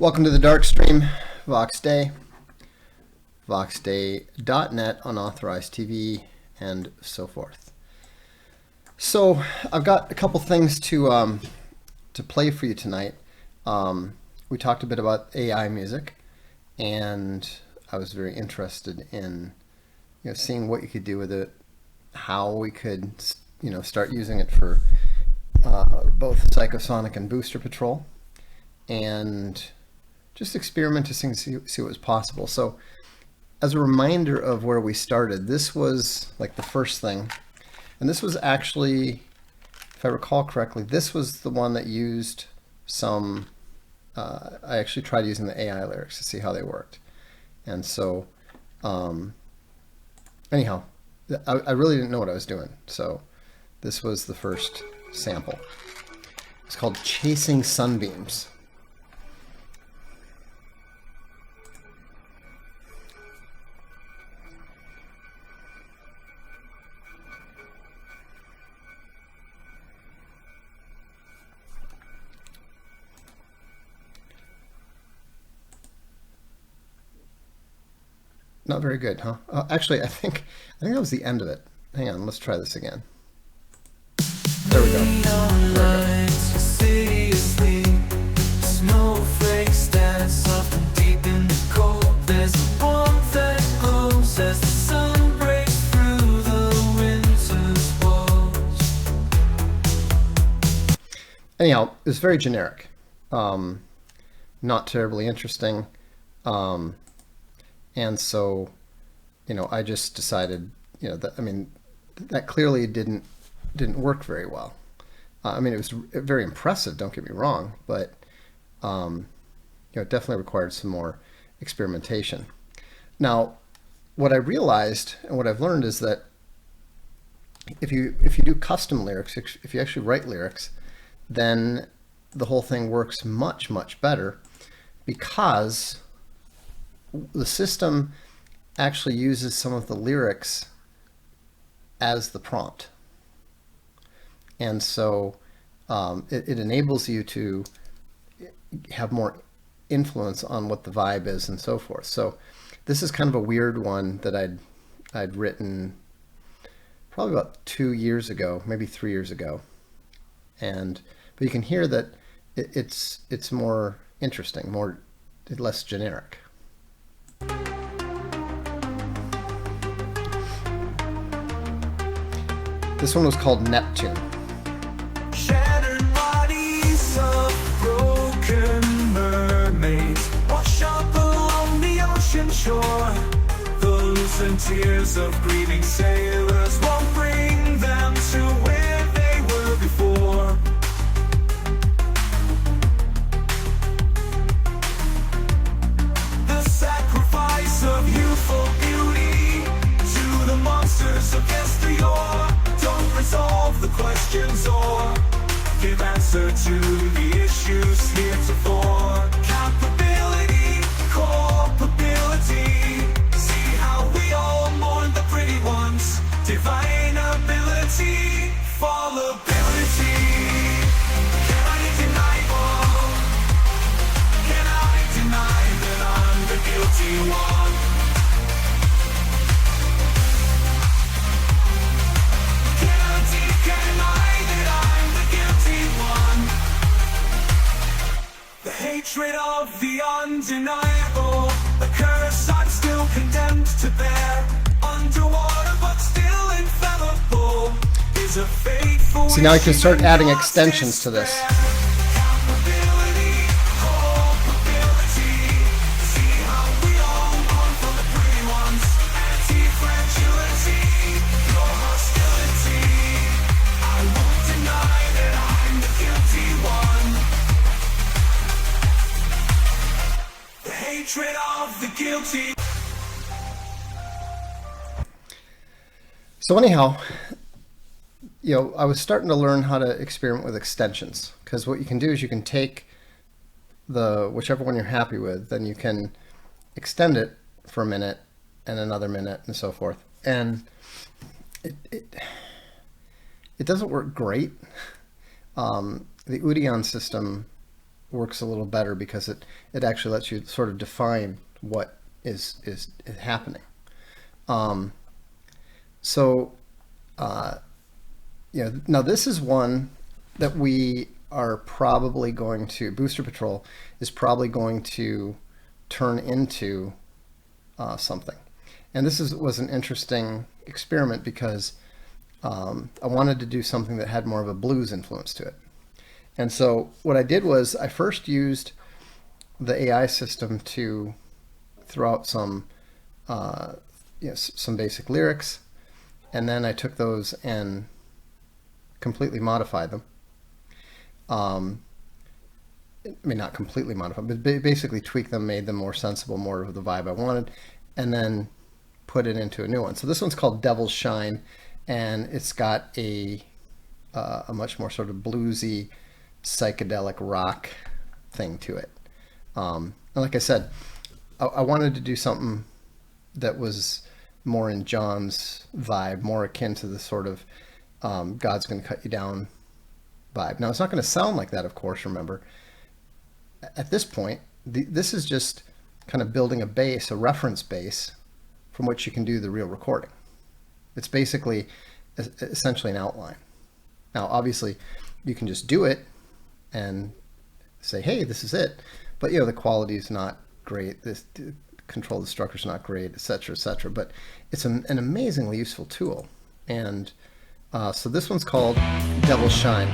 Welcome to the Darkstream, Vox Day, voxday.net, unauthorized TV, and so forth. So I've got a couple things to play for you tonight. We talked a bit about AI music, and I was very interested in seeing what you could do with it, how we could start using it for both Psychosonic and Booster Patrol, and just experiment to see what was possible. So as a reminder of where we started, this was like the first thing. And this was actually, if I recall correctly, this was the one that used some, I actually tried using the AI lyrics to see how they worked. And so, anyhow, I really didn't know what I was doing. So this was the first sample. It's called Chasing Sunbeams. Not very good, huh? Actually, I think that was the end of it. Hang on, let's try this again. There we go. Anyhow, it was very generic. Not terribly interesting. And so, I just decided, that clearly didn't work very well. It was very impressive, don't get me wrong, but, it definitely required some more experimentation. Now, what I realized and what I've learned is that if you do custom lyrics, if you actually write lyrics, then the whole thing works much, much better, because the system actually uses some of the lyrics as the prompt. And so it enables you to have more influence on what the vibe is and so forth. So this is kind of a weird one that I'd written probably about 2 years ago, maybe 3 years ago. But you can hear that it's more interesting, less generic. This one was called Neptune. Shattered bodies of broken mermaids wash up along the ocean shore. The loosened tears of grieving sailors won't bring them to where they were before. The sacrifice of youthful beauty to the monsters against the yore don't resolve the questions or give answer to the issues heretofore. Capability, culpability, see how we all mourn the pretty ones. Divine ability, fallibility. Can I deny all? Can I deny that I'm the guilty one? Hatred of the undeniable, a curse I'm still condemned to bear. Underwater but still infallible is a faithful. So now I can start adding extensions to this. Hatred of the guilty. So anyhow, I was starting to learn how to experiment with extensions, because what you can do is you can take the whichever one you're happy with, then you can extend it for a minute and another minute and so forth. And it doesn't work great. The Udion system works a little better because it actually lets you sort of define what is happening. Now this is one that we are probably going to, Booster Patrol is probably going to turn into something. And this was an interesting experiment because I wanted to do something that had more of a blues influence to it. And so what I did was I first used the AI system to throw out some basic lyrics, and then I took those and completely modified them. I mean, not completely modified, but basically tweaked them, made them more sensible, more of the vibe I wanted, and then put it into a new one. So this one's called Devil's Shine, and it's got a much more sort of bluesy, psychedelic rock thing to it. And like I said, I wanted to do something that was more in John's vibe, more akin to the sort of God's Gonna Cut You Down vibe. Now, it's not going to sound like that, of course, remember. At this point, this is just kind of building a base, a reference base, from which you can do the real recording. It's basically essentially an outline. Now, obviously, you can just do it and say, hey, this is it. But, the quality is not great. This control of the structure is not great, et cetera, et cetera. But it's an amazingly useful tool. And so this one's called Devil's Shine.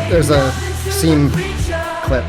There's a scene clip.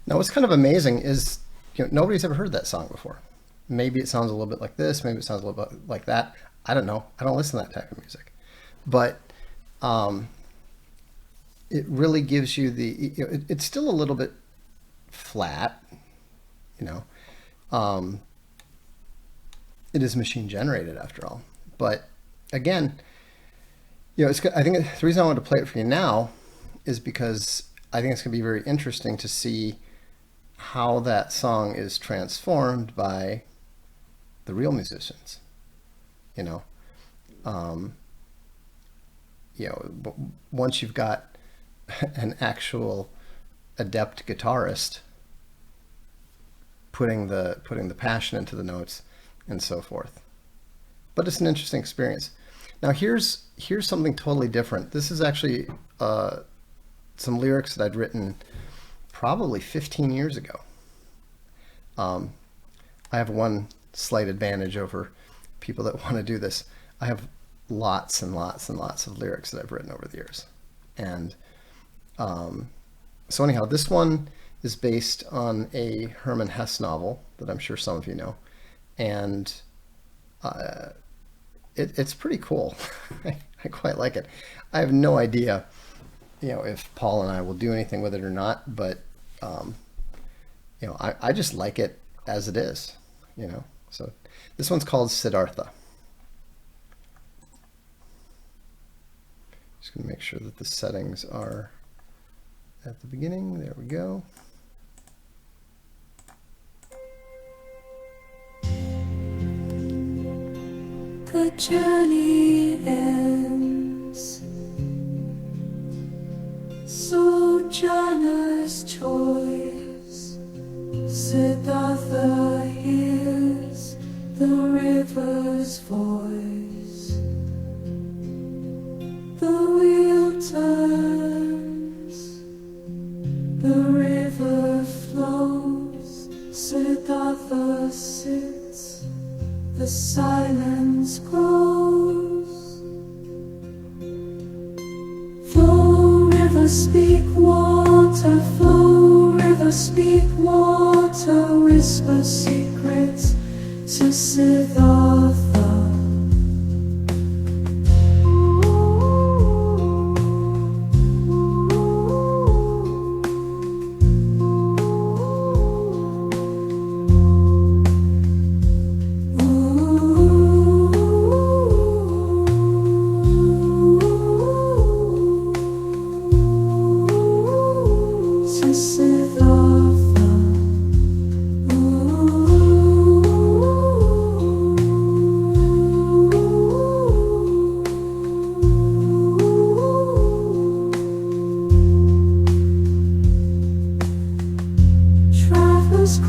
Now, what's kind of amazing is, nobody's ever heard that song before. Maybe it sounds a little bit like this, maybe it sounds a little bit like that. I don't know. I don't listen to that type of music. But it really gives you it's still a little bit flat, you know. It is machine generated after all. But again, I think the reason I wanted to play it for you now is because I think it's going to be very interesting to see how that song is transformed by the real musicians. Once you've got an actual adept guitarist putting the passion into the notes and so forth. But it's an interesting experience. Now here's something totally different. This is actually some lyrics that I'd written probably 15 years ago. I have one slight advantage over people that want to do this. I have lots and lots and lots of lyrics that I've written over the years. And so anyhow, this one is based on a Hermann Hesse novel that I'm sure some of you know. And it's pretty cool. I quite like it. I have no idea, if Paul and I will do anything with it or not, but I just like it as it is, So this one's called Siddhartha. Just going to make sure that the settings are at the beginning. There we go. The journey ends, sojourner's choice. Siddhartha hears the river's voice. The wheel turns, the river flows. Siddhartha sits, the silence grows. Flow, river, speak water. Flow, river, speak water. Whisper secrets to Siddhartha.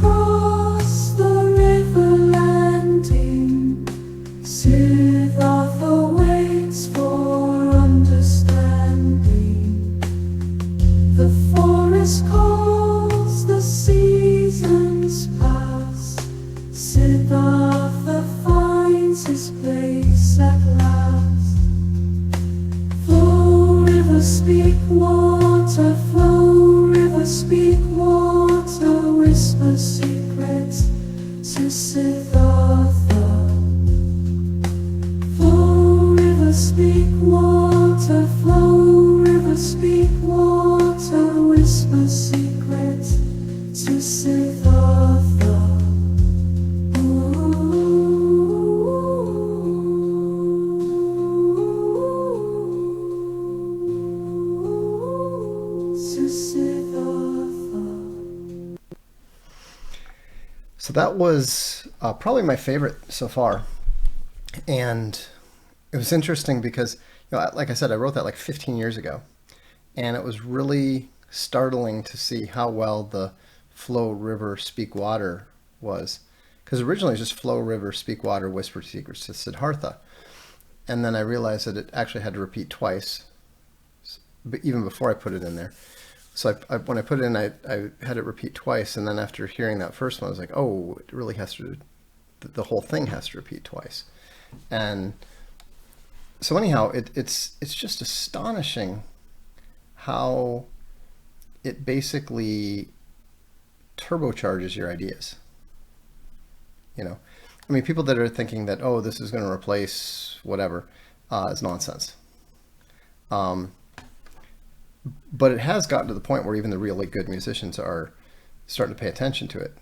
Cross the river landing. Siddhartha waits for understanding. The forest calls, the seasons pass. Siddhartha finds his place at last. Flow, river, speak water. Flow, river, speak water. Whisper secrets to Siddhartha. Flow, river, speak water. Flow, river, speak water. Whisper secrets to Siddhartha. To Siddhartha. So that was probably my favorite so far. And it was interesting because, like I said, I wrote that like 15 years ago. And it was really startling to see how well the Flow, River, Speak Water was. Because originally it was just Flow, River, Speak Water, Whisper Secrets to Siddhartha. And then I realized that it actually had to repeat twice, but even before I put it in there. So when I put it in, I had it repeat twice, and then after hearing that first one, I was like, oh, it really has to, the whole thing has to repeat twice. And so anyhow, it's just astonishing how it basically turbocharges your ideas. You know, I mean, people that are thinking that, oh, this is going to replace whatever, is nonsense. Um, but it has gotten to the point where even the really good musicians are starting to pay attention to it.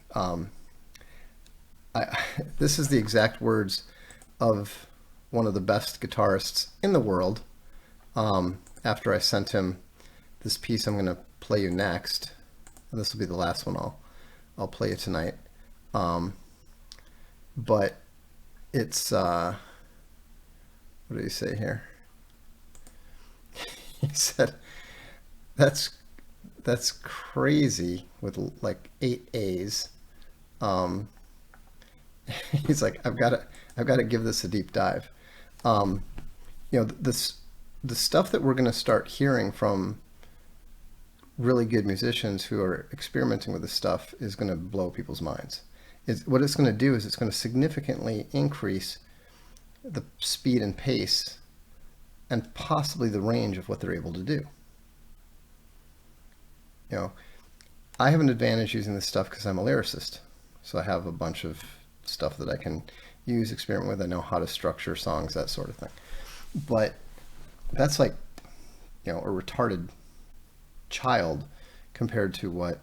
This is the exact words of one of the best guitarists in the world. After I sent him this piece I'm going to play you next, and this will be the last one I'll play you tonight. But it's what did he say here? He said that's crazy with like 8 A's. He's like, I've got to give this a deep dive. The stuff that we're going to start hearing from really good musicians who are experimenting with this stuff is going to blow people's minds. What it's going to do is it's going to significantly increase the speed and pace and possibly the range of what they're able to do. I have an advantage using this stuff because I'm a lyricist. So I have a bunch of stuff that I can use, experiment with. I know how to structure songs, that sort of thing. But that's like, a retarded child compared to what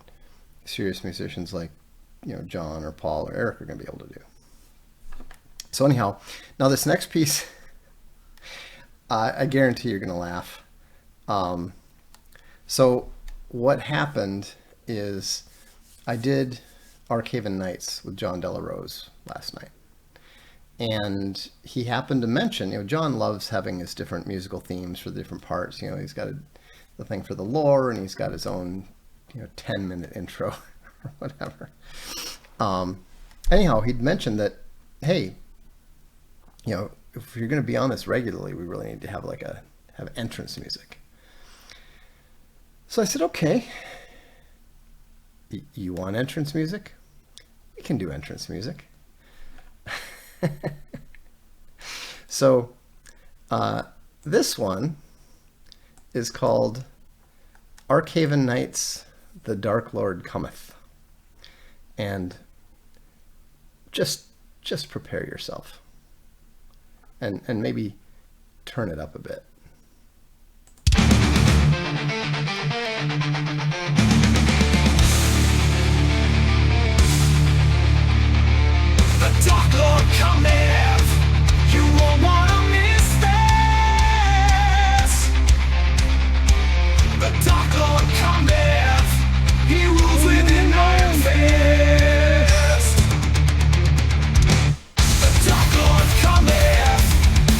serious musicians like, John or Paul or Eric are going to be able to do. So anyhow, now this next piece, I guarantee you're going to laugh. So what happened is I did Arcaven Nights with John Delarose last night. And he happened to mention, John loves having his different musical themes for the different parts. He's got the thing for the lore, and he's got his own, 10-minute intro or whatever. Anyhow, he'd mentioned that, hey, if you're going to be on this regularly, we really need to have have entrance music. So I said, okay, you want entrance music? We can do entrance music. So this one is called Arcaven Nights, The Dark Lord Cometh. And just prepare yourself. And maybe turn it up a bit. The Dark Lord cometh, you won't want to miss this. The Dark Lord cometh, he rules with an iron fist. The Dark Lord cometh,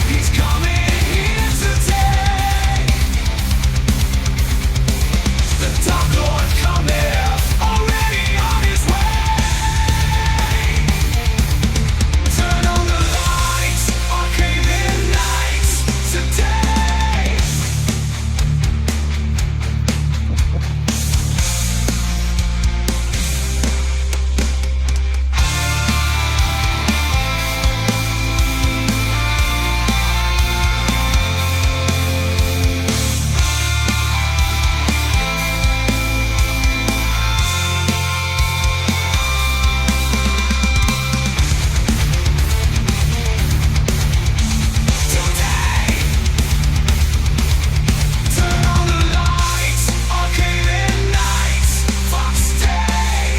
he's coming here today. The Dark Lord cometh, already on his way. Turn on the lights, Arcaven Nights today. Turn on the lights, Arcaven Nights, Vox Day.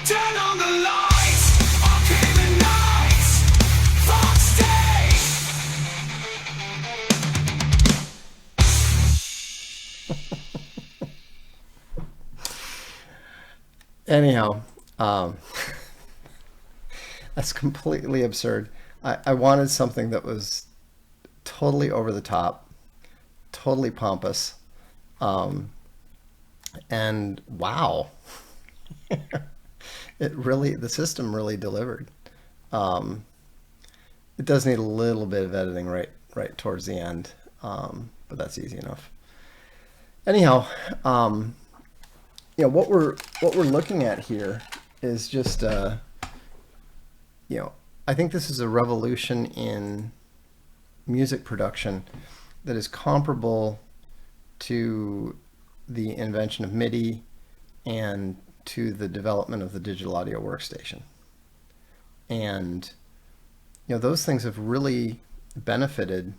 Turn on the lights, Arcaven Nights, Vox Day. Anyhow, that's completely absurd. I wanted something that was totally over the top, totally pompous, and wow. The system really delivered. Um, it does need a little bit of editing right towards the end, but that's easy enough. Anyhow, um, what we're looking at here is just you know I think this is a revolution in music production that is comparable to the invention of MIDI and to the development of the digital audio workstation. And those things have really benefited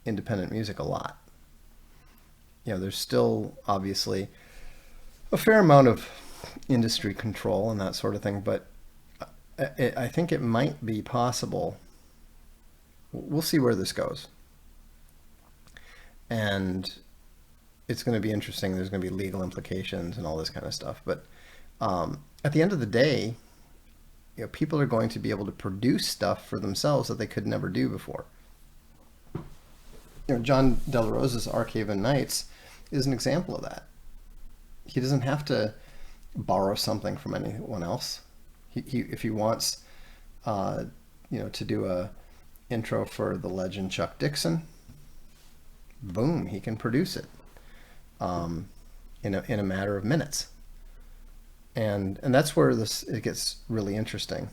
independent music a lot. There's still obviously a fair amount of industry control and that sort of thing, but I think it might be possible. We'll see where this goes. And it's going to be interesting. There's going to be legal implications and all this kind of stuff. But at the end of the day, people are going to be able to produce stuff for themselves that they could never do before. John Del Rosa's Archaven Nights is an example of that. He doesn't have to borrow something from anyone else. If he wants, to do a intro for the legend Chuck Dixon, boom, he can produce it in a matter of minutes. And that's where it gets really interesting,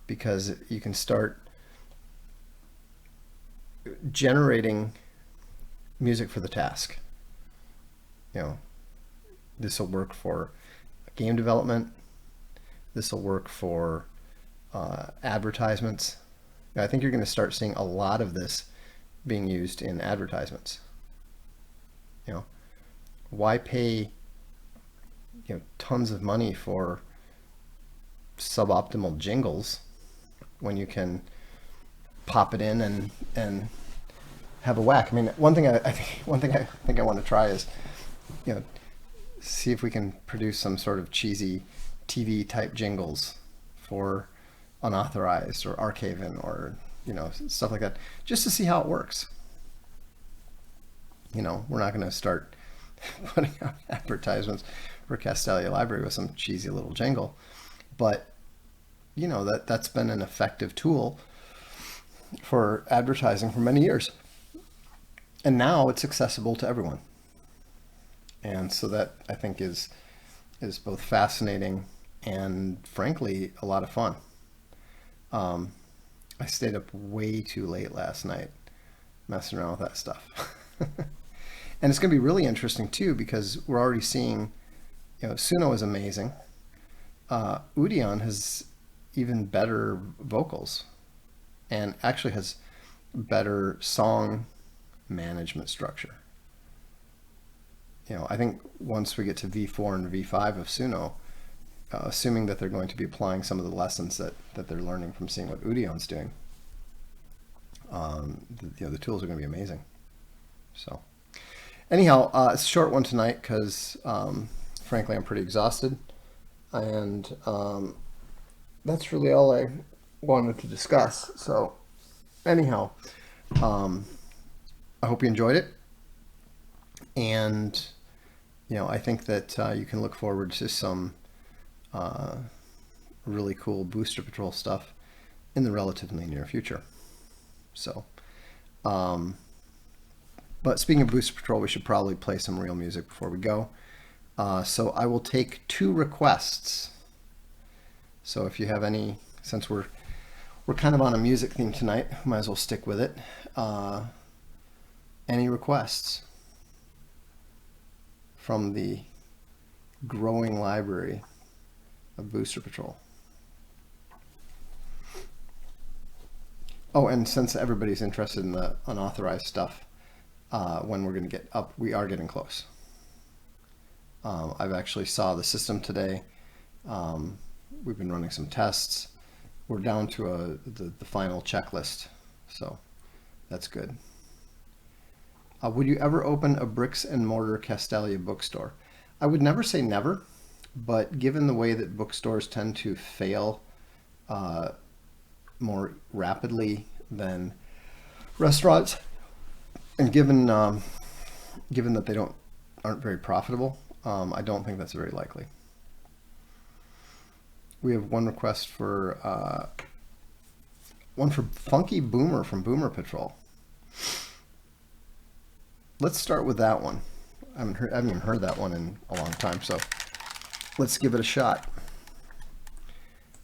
because you can start generating music for the task. This will work for game development. This will work for advertisements. I think you're going to start seeing a lot of this being used in advertisements. Why pay tons of money for suboptimal jingles when you can pop it in and have a whack? I mean, one thing I think I want to try is see if we can produce some sort of cheesy TV type jingles for Unauthorized or Archaven or stuff like that, just to see how it works. We're not going to start putting out advertisements for Castalia Library with some cheesy little jingle, but that's been an effective tool for advertising for many years, and now it's accessible to everyone. And so that, I think, is both fascinating and frankly a lot of fun. I stayed up way too late last night messing around with that stuff. And it's going to be really interesting too, because we're already seeing, Suno is amazing. Udion has even better vocals and actually has better song management structure. I think once we get to V4 and V5 of Suno, assuming that they're going to be applying some of the lessons that they're learning from seeing what Udion's doing, the tools are going to be amazing. So anyhow, it's a short one tonight because frankly I'm pretty exhausted, and that's really all I wanted to discuss. So anyhow, I hope you enjoyed it, and I think that you can look forward to some really cool Booster Patrol stuff in the relatively near future. So, but speaking of Booster Patrol, we should probably play some real music before we go. So I will take 2 requests. So if you have any, since we're kind of on a music theme tonight, might as well stick with it. Any requests from the growing library of Booster Patrol? Oh, and since everybody's interested in the unauthorized stuff, when we're going to get up, we are getting close. I've actually saw the system today. We've been running some tests. We're down to the final checklist, so that's good. Would you ever open a bricks and mortar Castalia bookstore? I would never say never, but given the way that bookstores tend to fail more rapidly than restaurants, and given that they aren't very profitable, I don't think that's very likely. we have one request for one for Funky Boomer from Boomer Patrol. Let's start with that one. I haven't even heard that one in a long time, so let's give it a shot.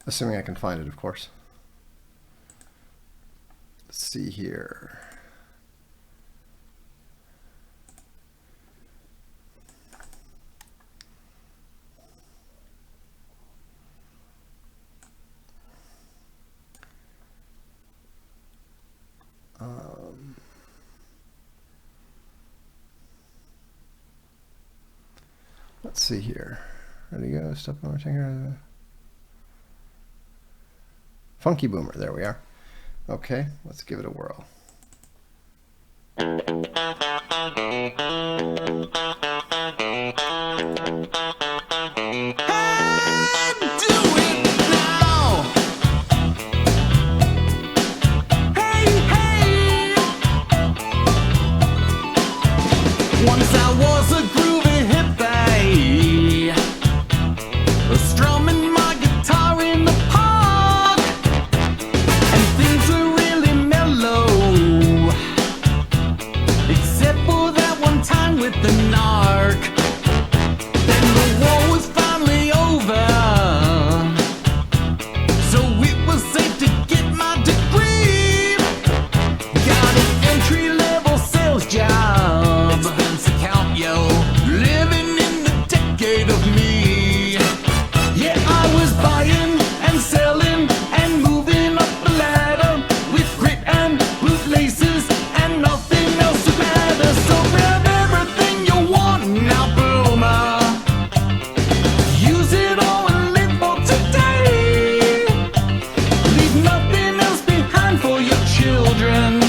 Assuming I can find it, of course. Let's see here. Let's see here. Ready to go? Step on here. Funky Boomer. There we are. Okay, let's give it a whirl. Once I was a groovy hippie, strumming my guitar in the park, and things were really mellow, except for that one time with the narc. Then the war was finally over, so it was safe to get my degree. Got an entry-level sales job, expense account, yo, living in the decade of me. Yeah, I was buying and selling and moving up the ladder with grit and bootlaces and nothing else to matter. So grab everything you want now, Boomer. Use it all and live for today. Leave nothing else behind for your children.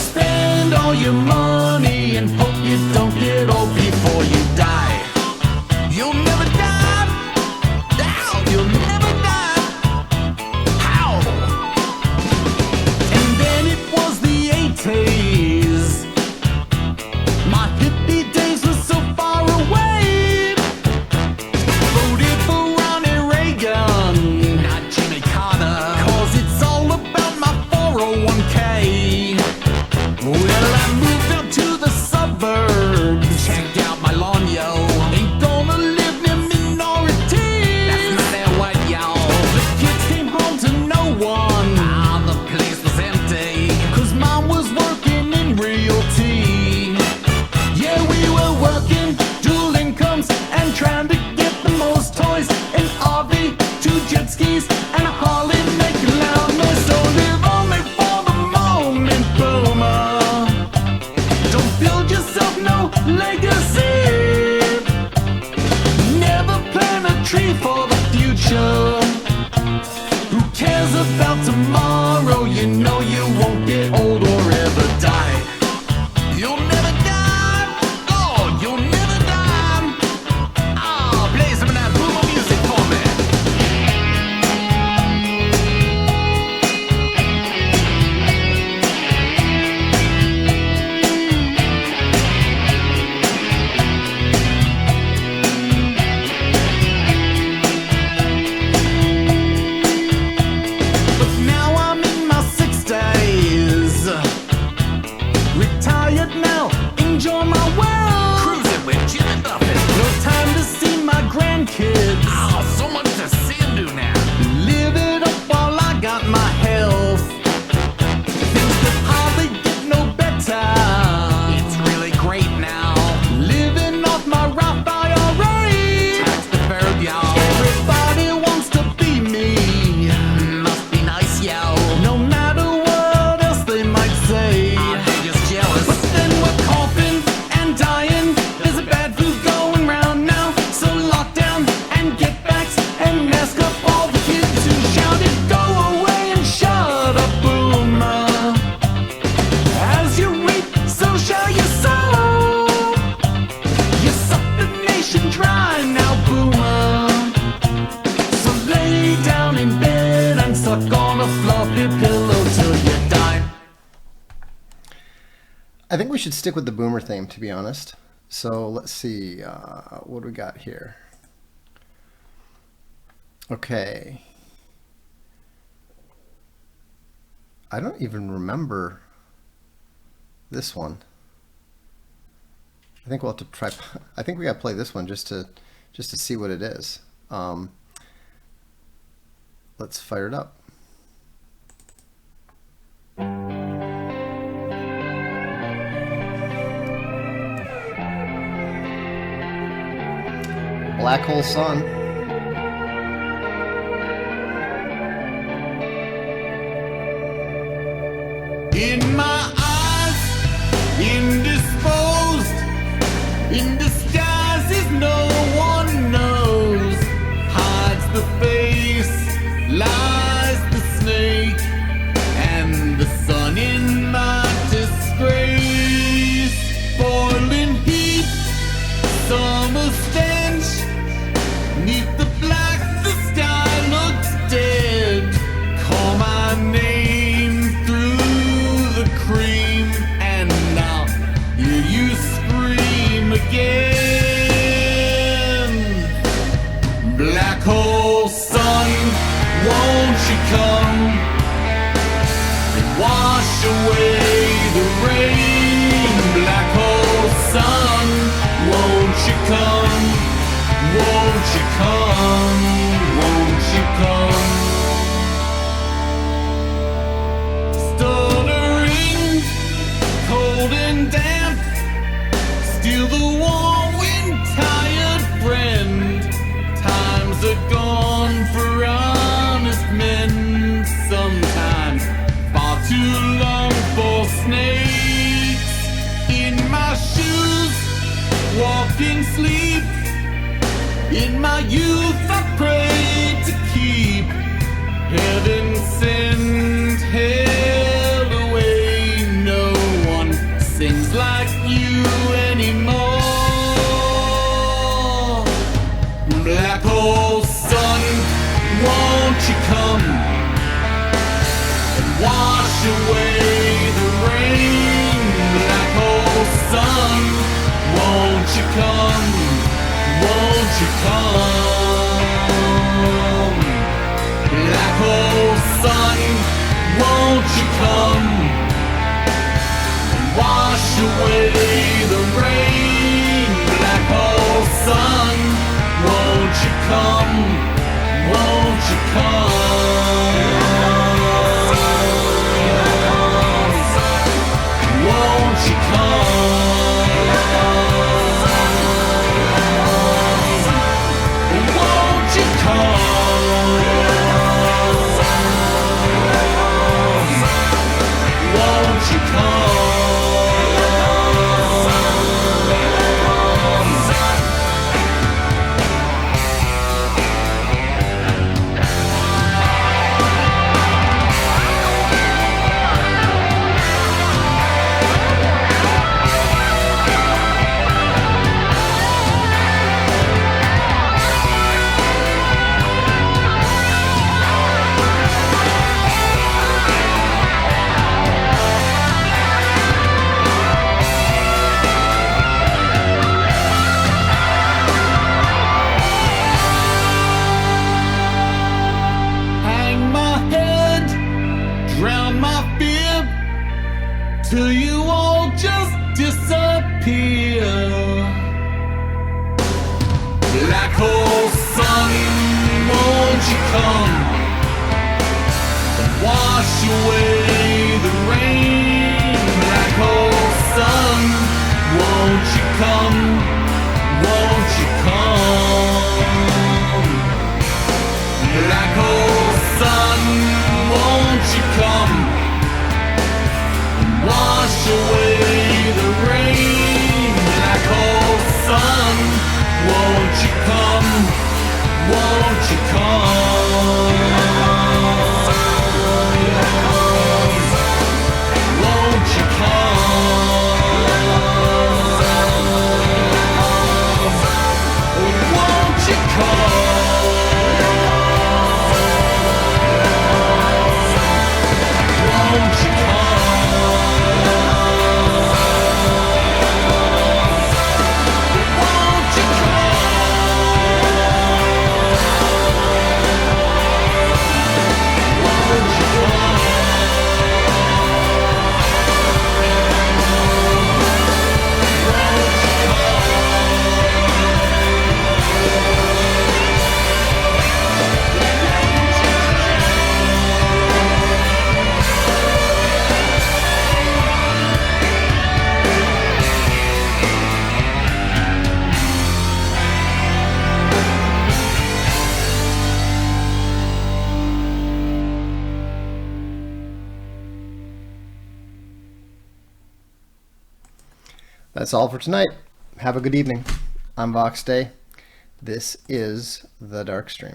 Spend all your money and hope you don't get old before you die. You'll never die. How? You'll never die. How? And then it was the 80s. My hippie days were so far away. Voted for Ronnie Reagan, not Jimmy Carter, 'cause it's all about my 401k. Well, I moved out to the suburbs. Check out my lawn, yo. Ain't gonna live near minority. That's not that white, y'all. The kids came home to no one. Ah, the place was empty, 'cause mom was working in realty. Yeah, we were working dual incomes and trying to get the most toys. An RV, 2 jet skis, and a Harley making loud noise. So live only for the moment, Boomer. Don't build yourself no legacy. Never plant a tree for the future. Who cares about tomorrow? You know you won't get old or ever die. You'll never die. Lord, you'll never die. Ah, play some of that Boomer music for me. But now I'm in my 60s, retired now, enjoy my wealth. Cruising with Jim and Buffett. No time to see my grandkids. Oh, so much to see and do now. Live it up while I got my health. Things could hardly get no better. It's really great now. Living off my Roth IRA. Tax deferred, y'all. Everybody wants to be me. Must be nice, yo. No matter what else they might say. They're just jealous. But then we're coughing and dying. There's a bad flu going round now. So lock down and get backs and mask up all the kids who shouted, "Go away and shut up, Boomer." As you reap, so shall you sow. You suck the nation dry now, Boomer. So lay down in bed and suck on a fluffy pillow till you die. I think we should stick with the Boomer theme, to be honest. So let's see, what do we got here? Okay. I don't even remember this one. I think we'll have to try. I think we gotta play this one just to see what it is. Let's fire it up. Black hole sun. In my eyes, indisposed, in disguises no one knows, hides the face, lies the snake, and the sun in my disgrace. Boiling heat, summer stench, neath the black the sky looks dead. Call my name through the cream, and I'll hear you scream again. Black hole sun, won't you come and wash away the rain? Black hole sun, won't you come? Won't you come? Won't you come? Stuttering, cold and damp, steal the warm wind, tired friend. Times are gone for honest men. Sometimes far too long for snakes. In my shoes, walking sleep. In my youth I prayed to keep heaven sent hell away. No one sings like you anymore. Black hole sun, won't you come and wash away the rain? Black hole sun, won't you come? Won't you come? Black hole sun, won't you come and wash away the rain? Black hole sun, won't you come? Won't you come? Won't you come? Won't you come? Till you all just disappear. Black hole sun, won't you come and wash away the rain? Black hole sun, won't you come? Won't you come? Black hole sun, won't you come? Wash away the rain. Black hole sun, won't you come? Won't you come? Won't you come? Won't you come? Won't you come? That's all for tonight. Have a good evening. I'm Vox Day. This is the Dark Stream.